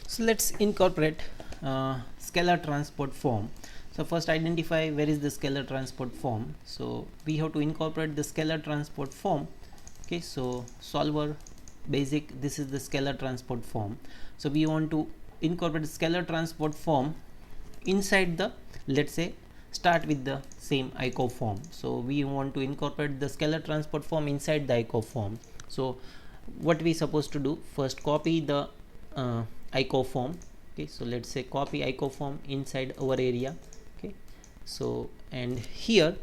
So let's incorporate scalar transport form. So first identify where is the scalar transport form. So we have to incorporate the scalar transport form. Okay, so solver basic, this is the scalar transport form. So we want to incorporate the scalar transport form inside the, let's say, start with the same ICO form. So we want to incorporate the scalar transport form inside the ICO form. So what we supposed to do, first copy the ICO form. Okay, so let's say copy ICO form inside our area. Okay, so and here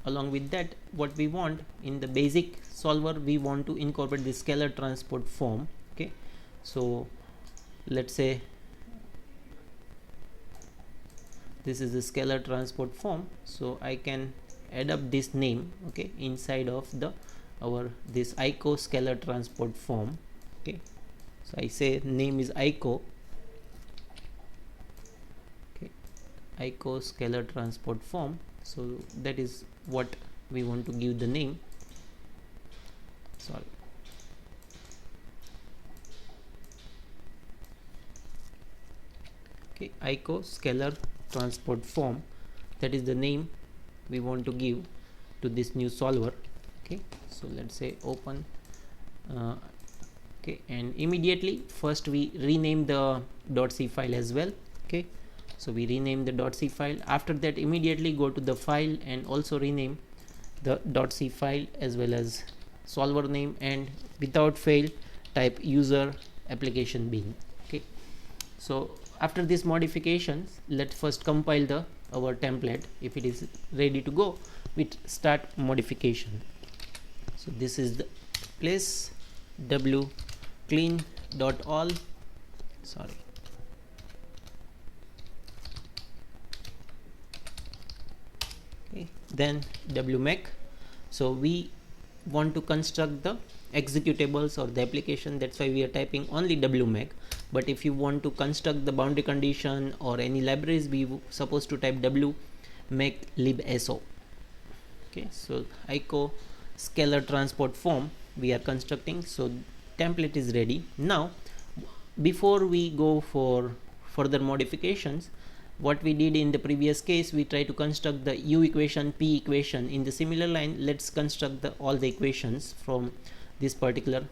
along with that, what we want in the basic solver, we want to incorporate the scalar transport form. Okay, so let's say this is the scalar transport form, so I can add up this name, okay, inside of the our this ICO scalar transport form. Okay, so I say name is ICO. Okay, ICO scalar transport form, so that is what we want to give the name. Sorry, okay, ICO scalar transport form, that is the name we want to give to this new solver. Okay, so let's say open okay, and immediately first we rename the .c file as well. Okay, so we rename the .c file. After that, immediately go to the file and also rename the .c file as well as solver name, and without fail type user application bin. Okay, so after these modifications, let's first compile the our template. If it is ready to go, we start modification. So this is the place w clean dot all, sorry, okay, then wmake. So we want to construct the executables or the application, that's why we are typing only wmake. But if you want to construct the boundary condition or any libraries, we supposed to type wmake libso. Okay, so ICO scalar transport form we are constructing, so template is ready. Now before we go for further modifications, what we did in the previous case, we try to construct the u equation, p equation. In the similar line, let's construct all the equations from this particular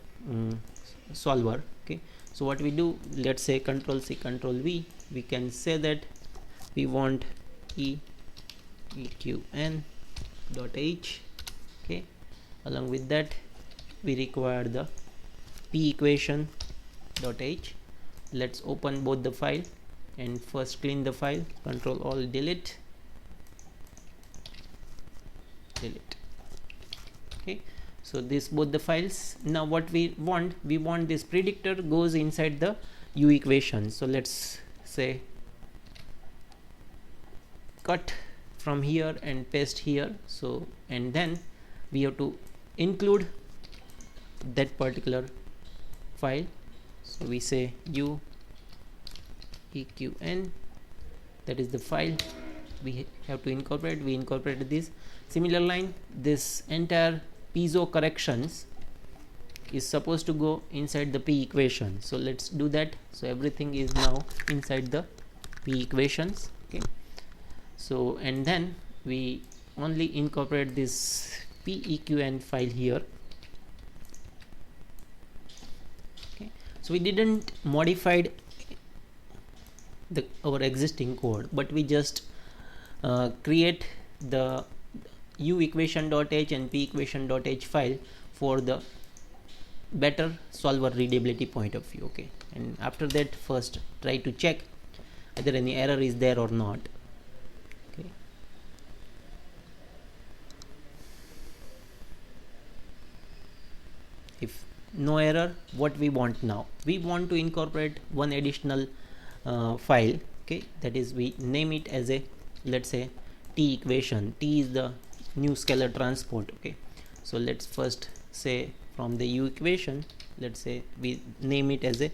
solver. Okay, so what we do, let's say control C control V, we can say that we want eqn dot h. Okay, along with that we require the p equation dot h. Let's open both the file and first clean the file, control all delete. Okay, so this both the files. Now what we want this predictor goes inside the u equation. So let's say cut from here and paste here. So and then we have to include that particular file. So we say u eqn, that is the file we have to incorporate. We incorporated this. Similar line, this entire piezo corrections is supposed to go inside the p equation. So let's do that. So everything is now inside the p equations. Okay, so and then we only incorporate this peqn file here. Okay, so we didn't modified our existing code, but we just create the u equation.h and p equation.h file for the better solver readability point of view. Okay, and after that, first try to check whether any error is there or not. Okay, if no error, what we want now, we want to incorporate one additional file. Okay, that is we name it as a, let's say, t equation. T is the new scalar transport. Okay, so let's first say from the u equation, let's say we name it as a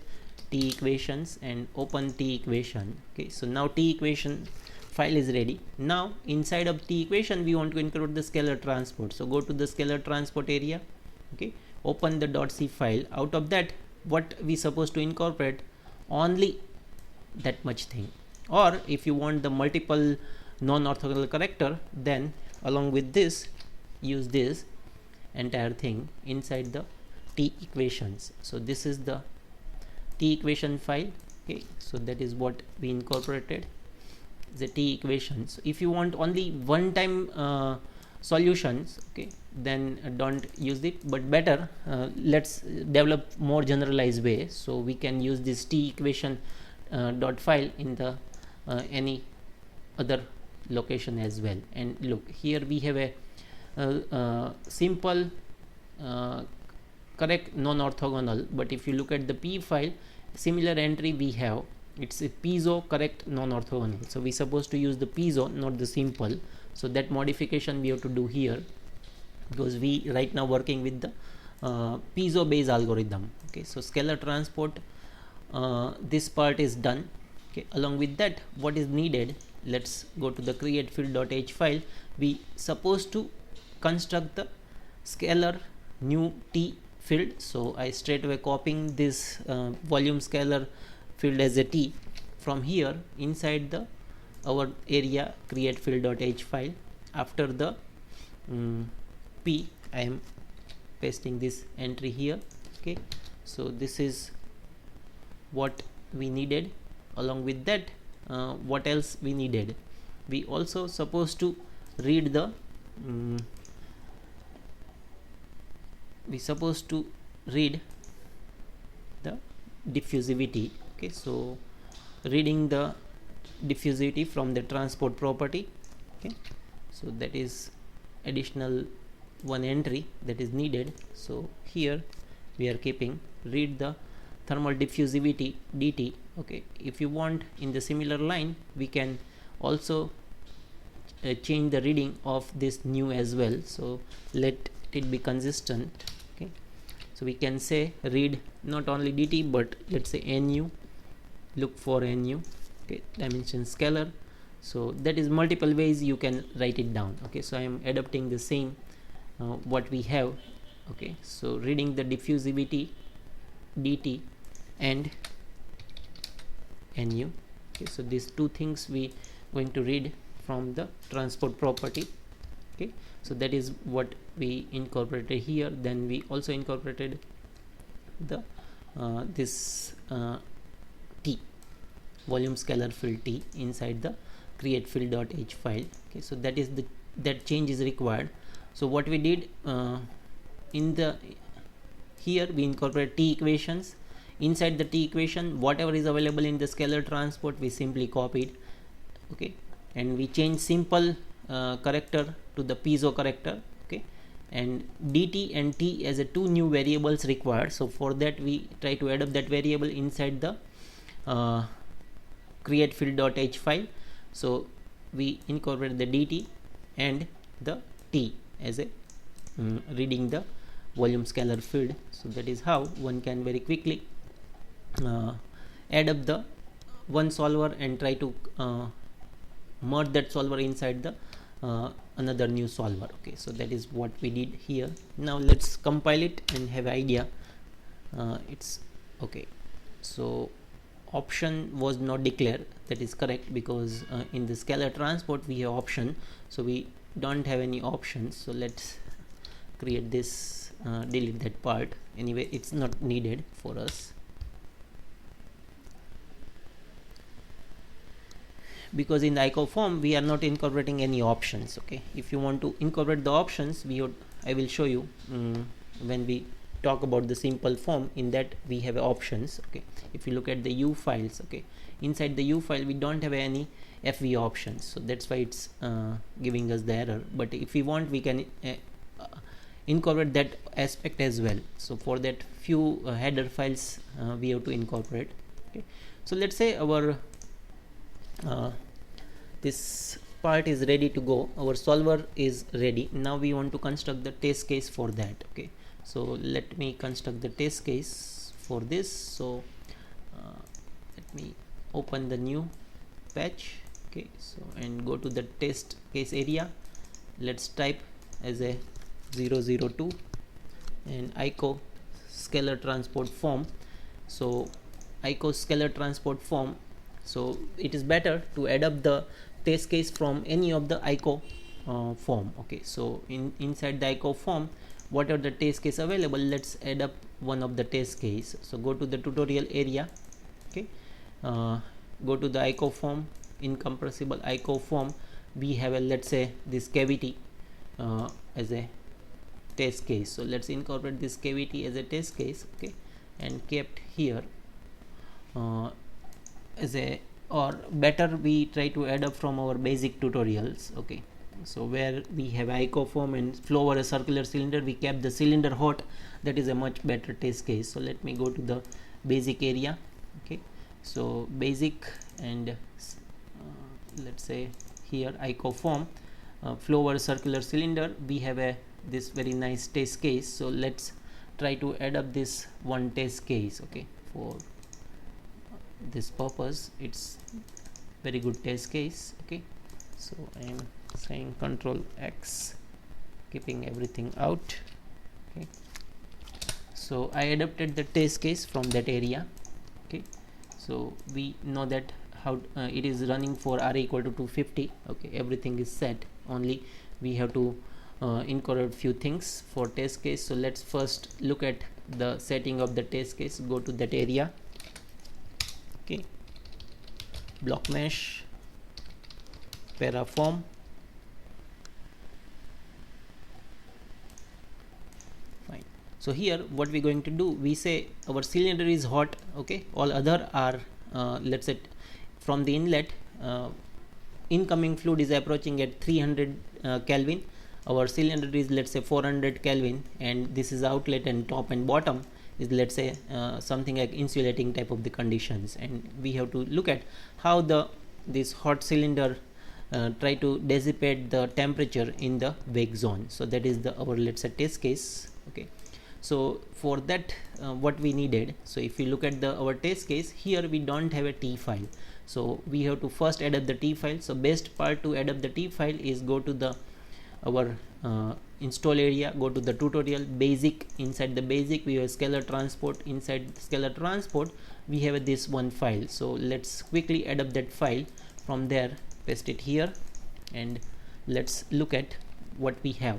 t equations and open t equation. Okay, so now t equation file is ready. Now inside of t equation we want to include the scalar transport. So go to the scalar transport area. Okay, open the .c file. Out of that, what we supposed to incorporate, only that much thing. Or if you want the multiple non-orthogonal character, then along with this use this entire thing inside the T equations. So this is the T equation file. Okay, so that is what we incorporated, the T equations. If you want only one time solutions, okay, then don't use it, but better let's develop more generalized way, so we can use this T equation dot file in the any other location as well. And look, here we have a simple correct non-orthogonal, but if you look at the P file, similar entry we have, it's a piezo correct non-orthogonal. So we supposed to use the piezo, not the simple. So that modification we have to do here, because we right now working with the piezo based algorithm. Okay, so scalar transport, this part is done. Okay, along with that, what is needed, let's go to the create field.h file. We supposed to construct the scalar new T field. So I straight away copying this volume scalar field as a T from here inside the our area create field.h file. After the P, I am pasting this entry here. Okay, so this is what we needed. Along with that, what else we needed, we also supposed to read the we supposed to read the diffusivity. Okay, so reading the diffusivity from the transport property. Okay, so that is additional one entry that is needed. So here we are keeping read the thermal diffusivity dt. Okay, if you want in the similar line, we can also change the reading of this new as well, so let it be consistent. Okay, so we can say read not only dt, but let's say nu, look for nu. Okay, dimension scalar. So that is multiple ways you can write it down. Okay, so I am adapting the same what we have. Okay, so reading the diffusivity dt and nu. Okay, so these two things we going to read from the transport property. Okay, so that is what we incorporated here. Then we also incorporated the this T volume scalar field T inside the create field.h file. Okay, so that is the that change is required. So what we did in the here we incorporate T equations. Inside the T equation, whatever is available in the scalar transport, we simply copied. Okay, and we change simple character to the piezo character. Okay, and dt and t as a two new variables required. So for that we try to add up that variable inside the create field.h file. So we incorporate the dt and the t as a reading the volume scalar field. So that is how one can very quickly add up the one solver and try to merge that solver inside the another new solver. Okay, so that is what we did here. Now let's compile it and have idea. It's okay. So option was not declared, that is correct, because in the scalar transport we have option, so we don't have any options. So let's create this, delete that part. Anyway, it's not needed for us, because in the ICO form we are not incorporating any options. Okay, if you want to incorporate the options, I will show you when we talk about the simple form. In that we have options. Okay, if you look at the U files, okay, inside the U file we don't have any FV options, so that's why it's giving us the error. But if we want, we can incorporate that aspect as well. So for that, few header files we have to incorporate. Okay, so let's say our this part is ready to go, our solver is ready. Now we want to construct the test case for that. Okay, so let me construct the test case for this. So let me open the new patch. Okay, so and go to the test case area. Let's type as a 002 and ICO scalar transport form. So ICO scalar transport form So it is better to add up the test case from any of the ICO form. Okay, so inside the ICO form, what are the test case available? Let's add up one of the test case. So go to the tutorial area. Okay, go to the ICO form. In compressible ICO form, we have a, let's say, this cavity as a test case. So let's incorporate this cavity as a test case. Okay, and kept here as a, or better we try to add up from our basic tutorials. Okay, so where we have ICO form and flow over a circular cylinder, we kept the cylinder hot. That is a much better test case. So let me go to the basic area. Okay, so basic, and let's say here ICO form, flow over circular cylinder, we have a this very nice test case. So let's try to add up this one test case. Okay, for this purpose it's very good test case. Okay, so I am saying Control X, keeping everything out. Okay, so I adapted the test case from that area. Okay, so we know that how it is running for R equal to 250. Okay, everything is set, only we have to incorporate few things for test case. So let's first look at the setting of the test case. Go to that area. Okay, block mesh, paraform, fine. So here what we're going to do, we say our cylinder is hot. Okay, all other are let's say from the inlet, incoming fluid is approaching at 300 Kelvin. Our cylinder is, let's say, 400 Kelvin, and this is outlet, and top and bottom is, let's say, something like insulating type of the conditions. And we have to look at how this hot cylinder try to dissipate the temperature in the wake zone. So that is our, let's say, test case. Okay, so for that what we needed, so if you look at our test case here, we don't have a T file. So we have to first add up the T file. So best part to add up the T file is go to our install area, go to the tutorial, basic. Inside the basic we have scalar transport. Inside scalar transport we have this one file. So let's quickly add up that file. From there, paste it here, and let's look at what we have.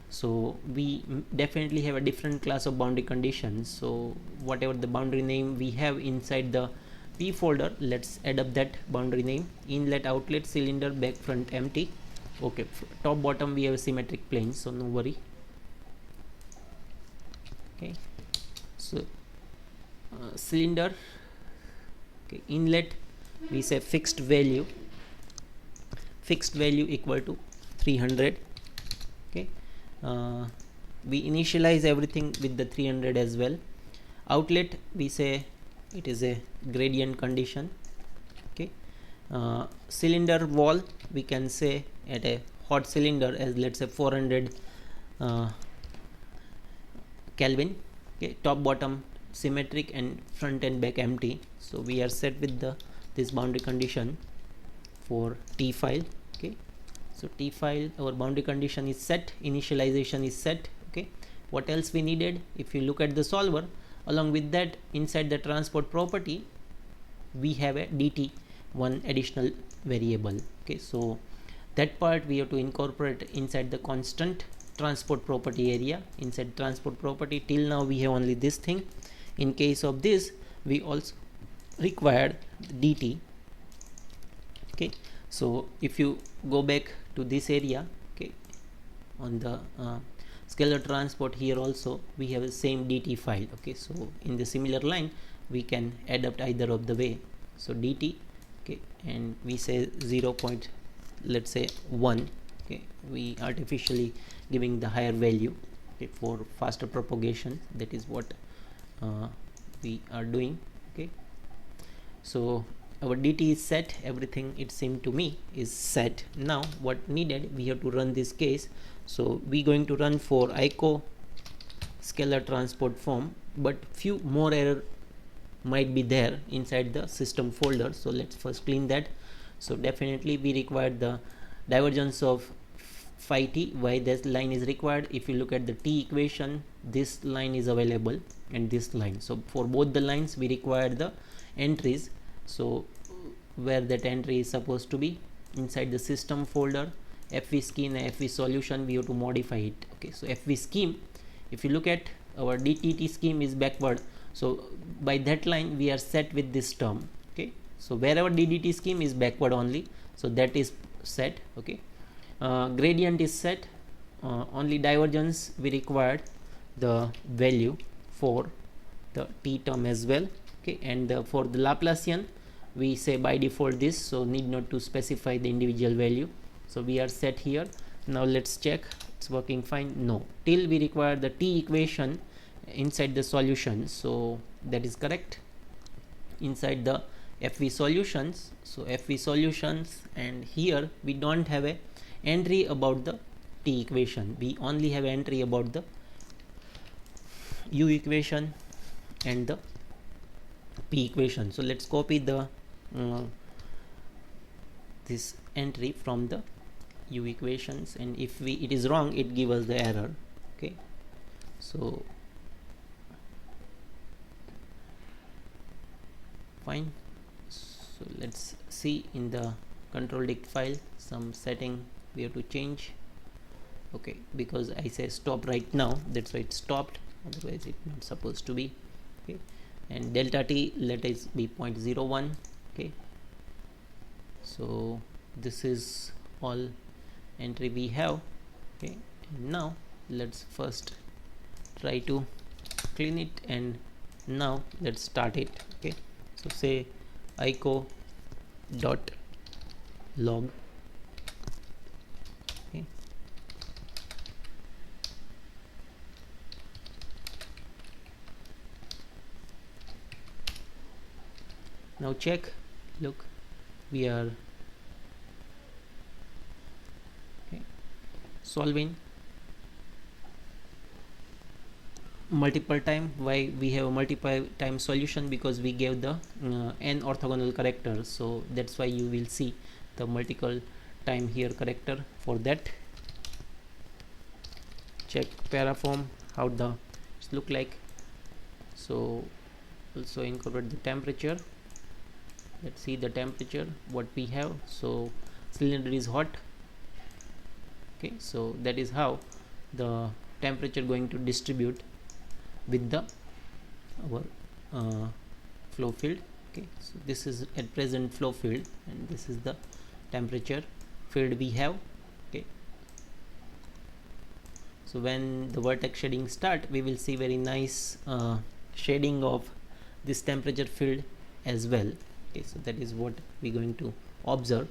So we definitely have a different class of boundary conditions. So whatever the boundary name we have inside the P folder, let's add up that boundary name. Inlet, outlet, cylinder, back, front, empty. Okay, top bottom we have a symmetric plane, so no worry. Okay, so cylinder, okay, inlet we say fixed value equal to 300. Okay, we initialize everything with the 300 as well. Outlet we say it is a gradient condition. Okay, cylinder wall we can say at a hot cylinder as, let's say, 400 Kelvin. Okay, top bottom symmetric, and front and back empty. So we are set with this boundary condition for T file. Okay, so T file, our boundary condition is set, initialization is set. Okay, what else we needed? If you look at the solver, along with that, inside the transport property we have a dt, one additional variable. Okay, so that part we have to incorporate inside the constant transport property area. Inside transport property, till now we have only this thing. In case of this, we also required dt. Okay, so if you go back to this area, okay, on the scalar transport, here also we have the same dt file. Okay, so in the similar line we can adapt either of the way. So dt, okay, and we say 0. Let's say 1. Okay, we artificially giving the higher value, okay, for faster propagation. That is what we are doing. Okay, so our dt is set, everything, it seemed to me, is set. Now what needed, we have to run this case. So we going to run for ICO scalar transport form, but few more error might be there inside the system folder. So let's first clean that. So definitely we require the divergence of phi t. Why this line is required? If you look at the t equation, this line is available and this line. So for both the lines we require the entries. So where that entry is supposed to be. Inside the system folder, FV scheme and FV solution, we have to modify it. Okay, so FV scheme, if you look at our DTT scheme is backward, so by that line we are set with this term. Okay, so wherever DDT scheme is backward only, so that is set. Okay, gradient is set, only divergence we required the value for the T term as well. Okay, and for the Laplacian we say by default this, so need not to specify the individual value. So we are set here. Now let's check it's working fine. No, till we require the T equation inside the solution, so that is correct inside the FV solutions. So FV solutions, and here we don't have a entry about the T equation, we only have entry about the U equation and the P equation. So let's copy the this entry from the U equations, and if it is wrong, it give us the error. Okay, so fine. So let's see in the control dict file some setting we have to change. Okay, because I say stop right now, that's why it stopped, otherwise it's not supposed to be. Okay, and delta T let us be 0.01. okay, so this is all entry we have. Okay, and now let's first try to clean it, and now let's start it. Okay, so say ico dot log. Okay, now check, look, we are solving multiple time. Why we have a multiple time solution? Because we gave the n orthogonal characters, so that's why you will see the multiple time here character. For that, check paraform how the look like. So also incorporate the temperature. Let's see the temperature what we have. So cylinder is hot. Okay, so that is how the temperature going to distribute with the our flow field. Okay, so this is at present flow field, and this is the temperature field we have. Okay, so when the vertex shading start, we will see very nice shading of this temperature field as well. Okay, so that is what we're going to observe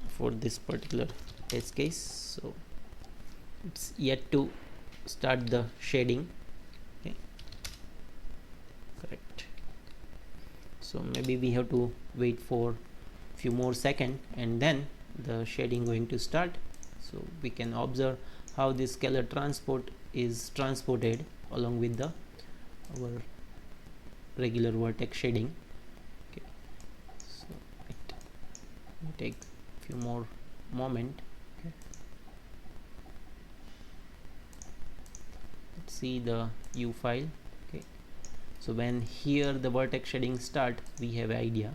for this particular test case. So it's yet to start the shading. Okay, correct. So maybe we have to wait for few more seconds, and then the shading going to start. So we can observe how this scalar transport is transported along with the our regular vertex shading. Okay, so it will take few more moment. Okay, let's see the U file. Okay, so when here the vertex shading start, we have idea.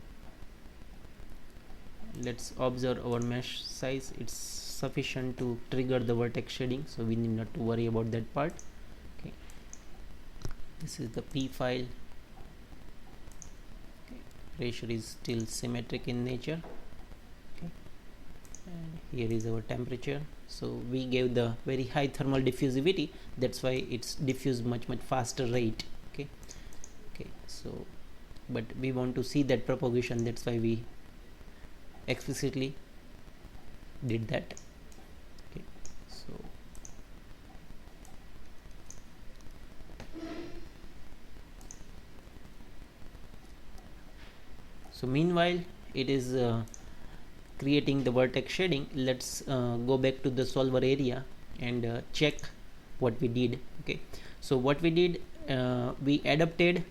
Let's observe our mesh size, it's sufficient to trigger the vertex shading, so we need not to worry about that part. Okay, this is the P file. Okay, pressure is still symmetric in nature. Okay, and here is our temperature. So we gave the very high thermal diffusivity, that's why it's diffused much faster rate. Okay, okay, so but we want to see that propagation, that's why we explicitly did that. Okay, so meanwhile it is creating the vertex shading. Let's go back to the solver area and check what we did. Okay, so what we did, we adapted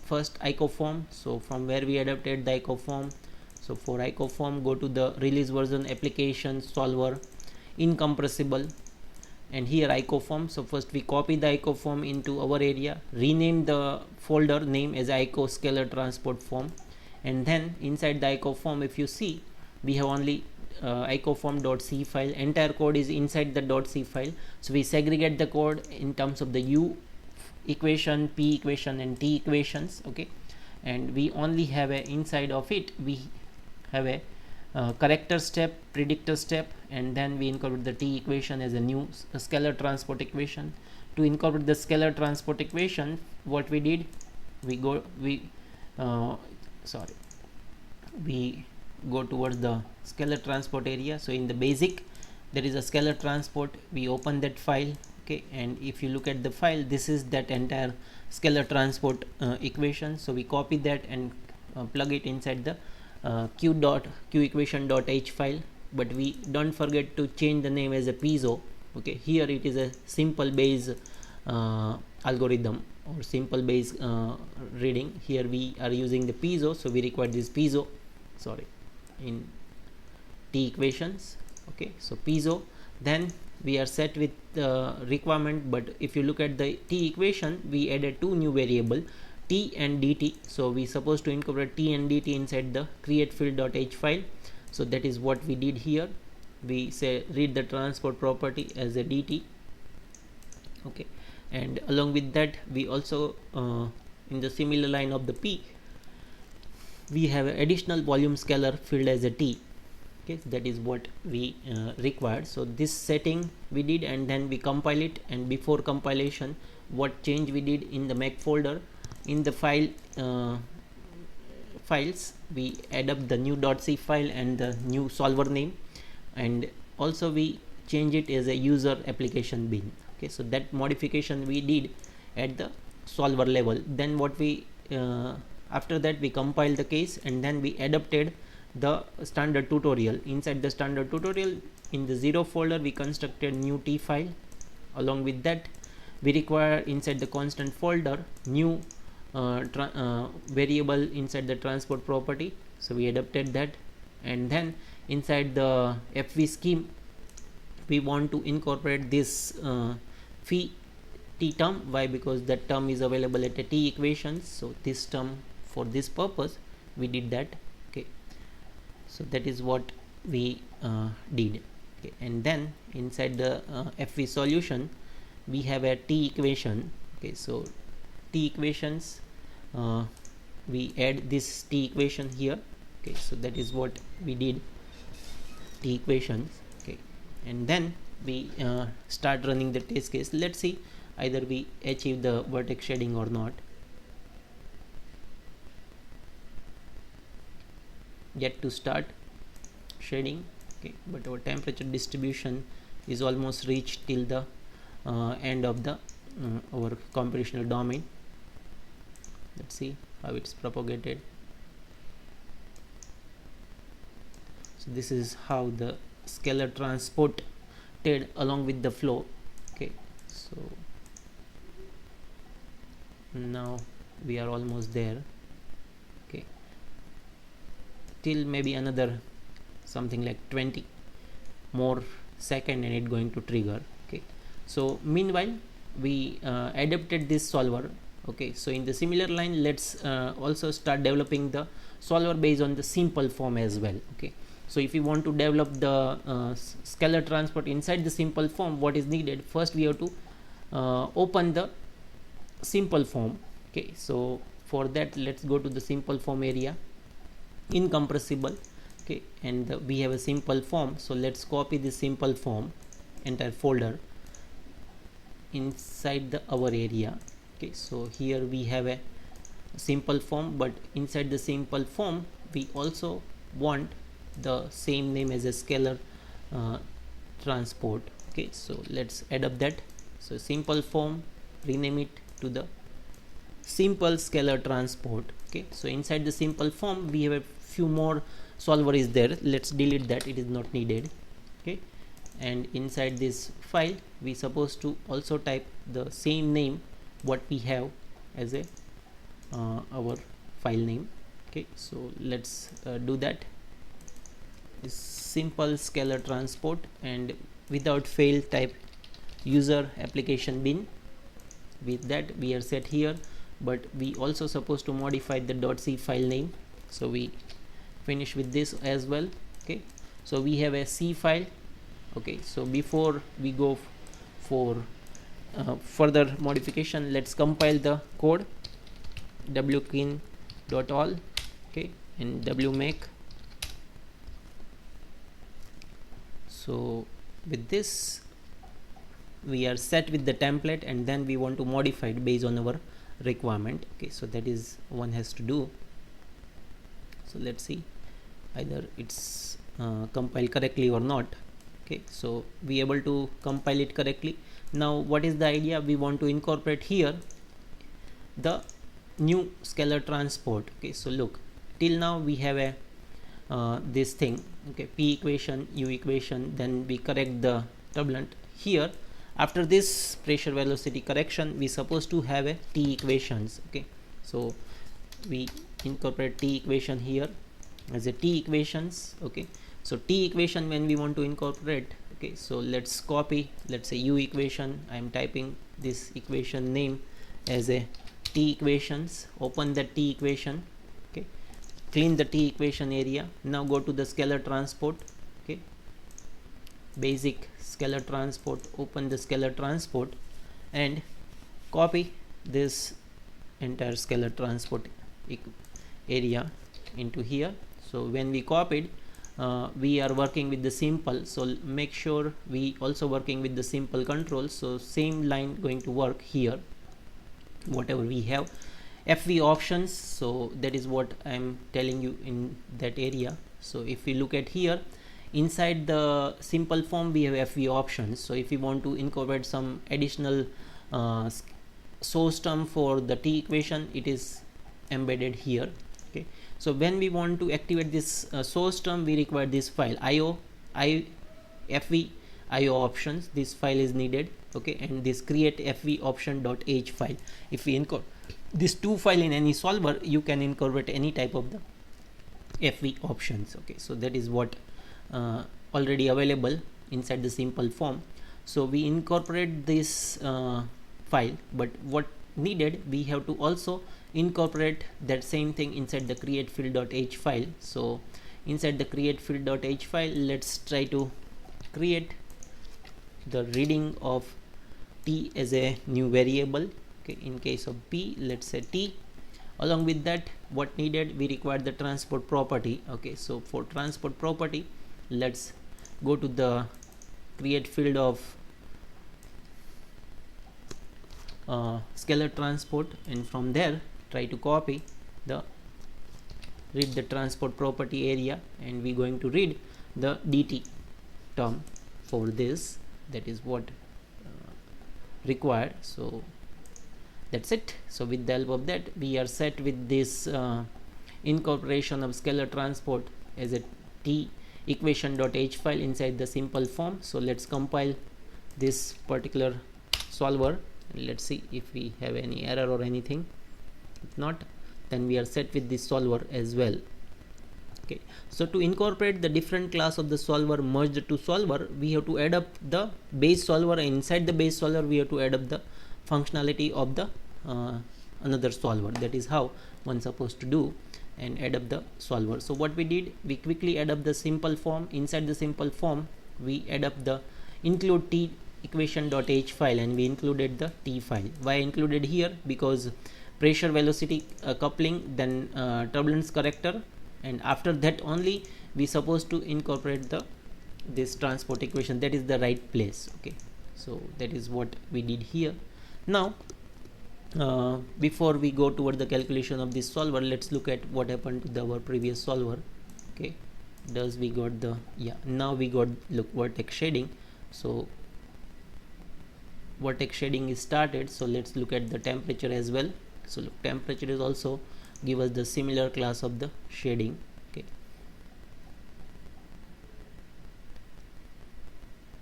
first icoform. So from where we adapted the icoform, so for icoform, go to the release version application solver incompressible, and here icoform. So first we copy the icoform into our area, rename the folder name as ico scalar transport form, and then inside the icoform, if you see, we have only icoform.c file. Entire code is inside the .c file. So we segregate the code in terms of the u equation, p equation, and t equations. Okay, and we only have a inside of it, we have a corrector step, predictor step, and then we incorporate the t equation as a new scalar transport equation. To incorporate the scalar transport equation, what we did, we go towards the scalar transport area. So in the basic, there is a scalar transport. We open that file. Okay, and if you look at the file, this is that entire scalar transport equation. So we copy that and plug it inside the q equation.h file, but we don't forget to change the name as a piezo. Okay, here it is a simple base algorithm or simple base reading. Here we are using the piezo, so we require this piezo in t equations. Okay, so piezo, then we are set with the requirement. But if you look at the t equation, we added two new variable, t and dt. So we supposed to incorporate t and dt inside the create field.h file. So that is what we did here. We say read the transport property as a dt. Okay, and along with that, we also in the similar line of the p, we have an additional volume scalar field as a t. Okay, that is what we required. So this setting we did, and then we compile it. And before compilation, what change we did in the Mac folder, in the file files, we add up the new .c file and the new solver name, and also we change it as a user application bin. Okay, so that modification we did at the solver level. Then what we after that, we compiled the case, and then we adapted the standard tutorial. Inside the standard tutorial, in the 0 folder, we constructed new t file. Along with that, we require inside the constant folder new variable inside the transport property. So we adapted that, and then inside the fv scheme, we want to incorporate this phi t term. Why? Because that term is available at a t equations. So this term, for this purpose, we did that. Okay, so that is what we did. Okay, and then inside the fv solution, we have a t equation. Okay, so t equations, we add this t equation here. Okay, so that is what we did, t equations. Okay, and then we start running the test case. Let's see either we achieve the vertex shading or not. Yet to start shading. Okay, but our temperature distribution is almost reached till the end of the our computational domain. Let's see how it's propagated. So this is how the scalar transported along with the flow. Okay, so now we are almost there. Okay, till maybe another something like 20 more second, and it going to trigger. Okay, so meanwhile we adapted this solver. Okay, so in the similar line, let's also start developing the solver based on the simple form as well. Okay, so if you want to develop the scalar transport inside the simple form, what is needed? First we have to open the simple form. Okay, so for that, let's go to the simple form area, incompressible. Okay, and we have a simple form. So let's copy the simple form entire folder inside the our area. Okay, so here we have a simple form, but inside the simple form, we also want the same name as a scalar transport. Okay, so let's add up that. So simple form, rename it to the simple scalar transport. Okay, so inside the simple form, we have a few more solver is there. Let's delete that, it is not needed. Okay, and inside this file, we supposed to also type the same name what we have as a our file name. Okay, so let's do that. This simple scalar transport, and without fail type user application bin. With that, we are set here, but we also supposed to modify the .c file name. so we finish with this as well. Okay, so we have a C file. Okay, so before we go for further modification, let's compile the code wclean.all, okay, and wmake. So with this we are set with the template, and then we want to modify it based on our requirement. Okay, so that is one has to do. So let's see either it's compiled correctly or not. Okay, so we able to compile it correctly. Now what is the idea? We want to incorporate here the new scalar transport. Okay, so look, till now we have a this thing, okay, P equation, U equation, then we correct the turbulent. Here after this pressure velocity correction, we supposed to have a T equations. Okay, so we incorporate T equation here as a T equations. Okay, so T equation when we want to incorporate, okay, so let's copy, let's say U equation. I am typing this equation name as a T equations, open the T equation, okay, clean the T equation area. Now go to the scalar transport, okay, basic scalar transport, open the scalar transport and copy this entire scalar transport area into here. So when we copied, we are working with the simple, so make sure we also working with the simple controls. So same line going to work here, whatever we have FV options. So that is what I am telling you in that area. So if we look at here, inside the simple form we have FV options. So if we want to incorporate some additional source term for the T equation, it is embedded here. Okay, so when we want to activate this source term, we require this file FV IO options. This file is needed. Okay, and this create FV option.h file. If we incorporate this two file in any solver, you can incorporate any type of the FV options. Okay, so that is what already available inside the simple form. So we incorporate this file, but what needed, we have to also incorporate that same thing inside the create field.h file. So inside the create field.h file, let's try to create the reading of T as a new variable. Okay, in case of P, let's say T. Along with that, what needed, we require the transport property. Okay, so for transport property, let's go to the create field of scalar transport, and from there try to copy the read the transport property area, and we're going to read the dt term for this. That is what required. So that's it. So with the help of that, we are set with this incorporation of scalar transport as a T equation.h file inside the simple form. So let's compile this particular solver and let's see if we have any error or anything. If not, then we are set with this solver as well. Okay, so to incorporate the different class of the solver, merge the two solver, we have to add up the base solver, and inside the base solver we have to add up the functionality of the another solver. That is how one supposed to do and add up the solver. So what we did, we quickly add up the simple form. Inside the simple form, we add up the include T equation.h file, and we included the T file. Why included here? Because pressure velocity coupling, then turbulence corrector, and after that only we supposed to incorporate the this transport equation. That is the right place. Okay, so that is what we did here. Now before we go toward the calculation of this solver, let's look at what happened to our previous solver. Okay, does we got the, yeah, now we got, look, vertex shading. So vertex shading is started. So let's look at the temperature as well. So look, temperature is also give us the similar class of the shading. Okay,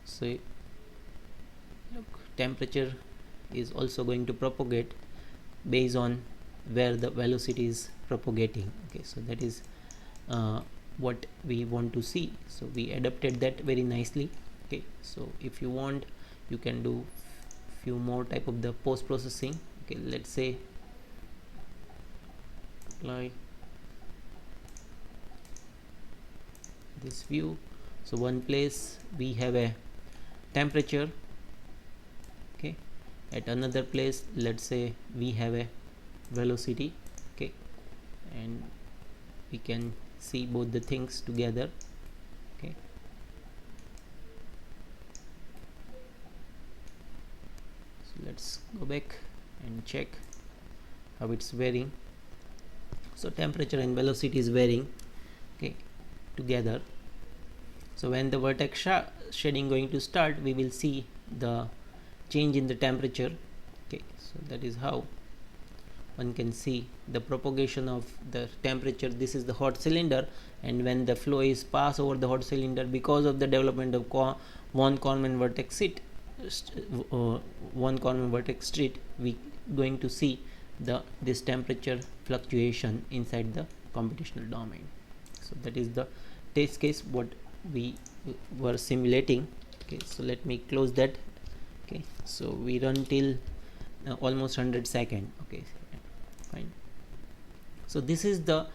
so look, temperature is also going to propagate based on where the velocity is propagating. Okay, so that is what we want to see. So we adapted that very nicely. Okay, so if you want, you can do few more type of the post processing. Okay, let's say apply this view. So one place we have a temperature, okay, at another place let's say we have a velocity, okay, and we can see both the things together, okay. So let's go back and check how it's varying. So temperature and velocity is varying, okay, together. So when the vertex shading going to start, we will see the change in the temperature, okay. So that is how one can see the propagation of the temperature. This is the hot cylinder, and when the flow is pass over the hot cylinder, because of the development of von Neumann vertex sheet, we going to see this temperature fluctuation inside the computational domain. So that is the test case what we were simulating, okay. So let me close that, okay. So we run till almost 100 seconds, okay, fine. So this is the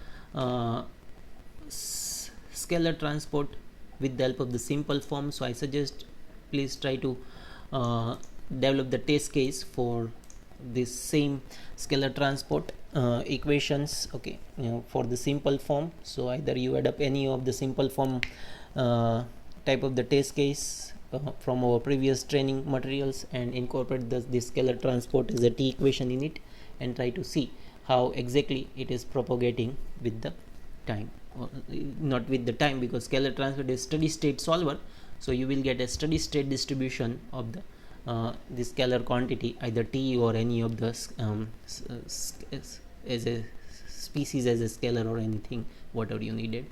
scalar transport with the help of the simple form. So I suggest please try to develop the test case for this same scalar transport equations, okay, for the simple form. So either you add up any of the simple form type of the test case from our previous training materials and incorporate this scalar transport as a T equation in it, and try to see how exactly it is propagating with the time, or not with the time, because scalar transport is steady state solver. So you will get a steady state distribution of the this scalar quantity, either T or any of the as a species as a scalar or anything whatever you needed.